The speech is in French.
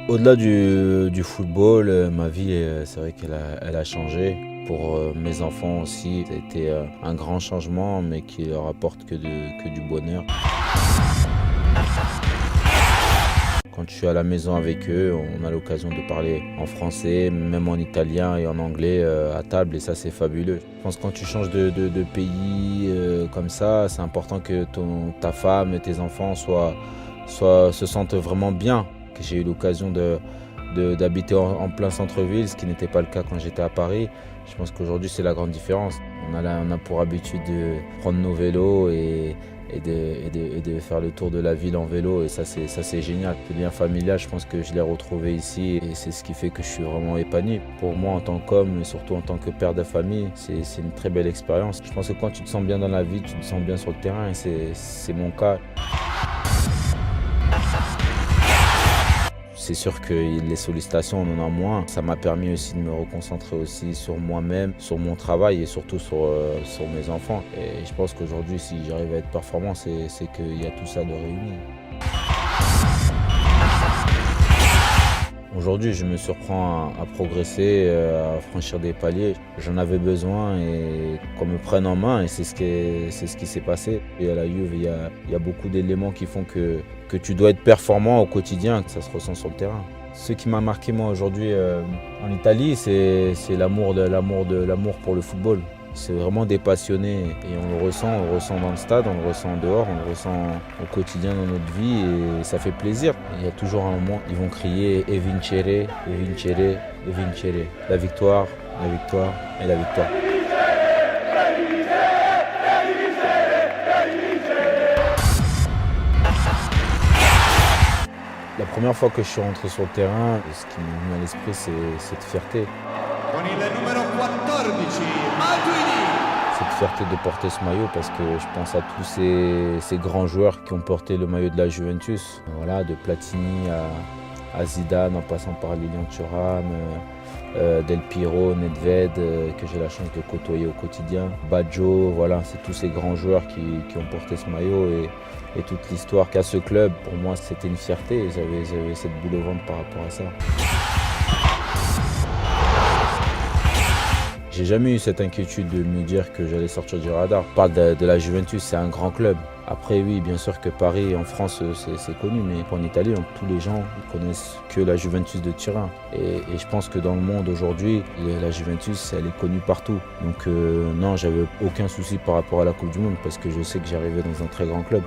Au-delà du football, ma vie, c'est vrai qu'elle a changé. Pour mes enfants aussi, ça a été un grand changement, mais qui leur apporte que du bonheur. Quand je suis à la maison avec eux, on a l'occasion de parler en français, même en italien et en anglais à table, et ça c'est fabuleux. Je pense que quand tu changes de pays comme ça, c'est important que ta femme et tes enfants se sentent vraiment bien. J'ai eu l'occasion d'habiter en plein centre-ville, ce qui n'était pas le cas quand j'étais à Paris. Je pense qu'aujourd'hui c'est la grande différence. On a pour habitude de prendre nos vélos et de faire le tour de la ville en vélo, et ça c'est génial. Le lien familial, je pense que je l'ai retrouvé ici, et c'est ce qui fait que je suis vraiment épanoui. Pour moi en tant qu'homme, et surtout en tant que père de famille, c'est une très belle expérience. Je pense que quand tu te sens bien dans la vie, tu te sens bien sur le terrain, et c'est mon cas. C'est sûr que les sollicitations, on en a moins. Ça m'a permis aussi de me reconcentrer aussi sur moi-même, sur mon travail et surtout sur mes enfants. Et je pense qu'aujourd'hui, si j'arrive à être performant, c'est qu'il y a tout ça de réuni. Aujourd'hui, je me surprends à progresser, à franchir des paliers. J'en avais besoin et qu'on me prenne en main, et c'est ce qui s'est passé. Et à la Juve, il y a beaucoup d'éléments qui font que tu dois être performant au quotidien, que ça se ressent sur le terrain. Ce qui m'a marqué moi aujourd'hui en Italie, c'est l'amour pour le football. C'est vraiment des passionnés, et on le ressent dans le stade, on le ressent en dehors, on le ressent au quotidien dans notre vie, et ça fait plaisir. Il y a toujours un moment, ils vont crier E vincere, e vincere, e vincere. La victoire et la victoire. La première fois que je suis rentré sur le terrain, ce qui m'est venu à l'esprit, c'est cette fierté. Con il numero 14, Matuidi. Cette fierté de porter ce maillot, parce que je pense à tous ces grands joueurs qui ont porté le maillot de la Juventus. Voilà, de Platini à Zidane, en passant par Lilian Thuram, Del Piero, Nedved, que j'ai la chance de côtoyer au quotidien. Baggio, voilà, c'est tous ces grands joueurs qui ont porté ce maillot, et toute l'histoire qu'a ce club. Pour moi, c'était une fierté, et j'avais cette boule au ventre par rapport à ça. J'ai jamais eu cette inquiétude de me dire que j'allais sortir du radar. On parle de la Juventus, c'est un grand club. Après, oui, bien sûr que Paris, en France, c'est connu, mais en Italie, tous les gens ne connaissent que la Juventus de Turin. Et je pense que dans le monde aujourd'hui, la Juventus, elle est connue partout. Donc non, j'avais aucun souci par rapport à la Coupe du Monde, parce que je sais que j'arrivais dans un très grand club.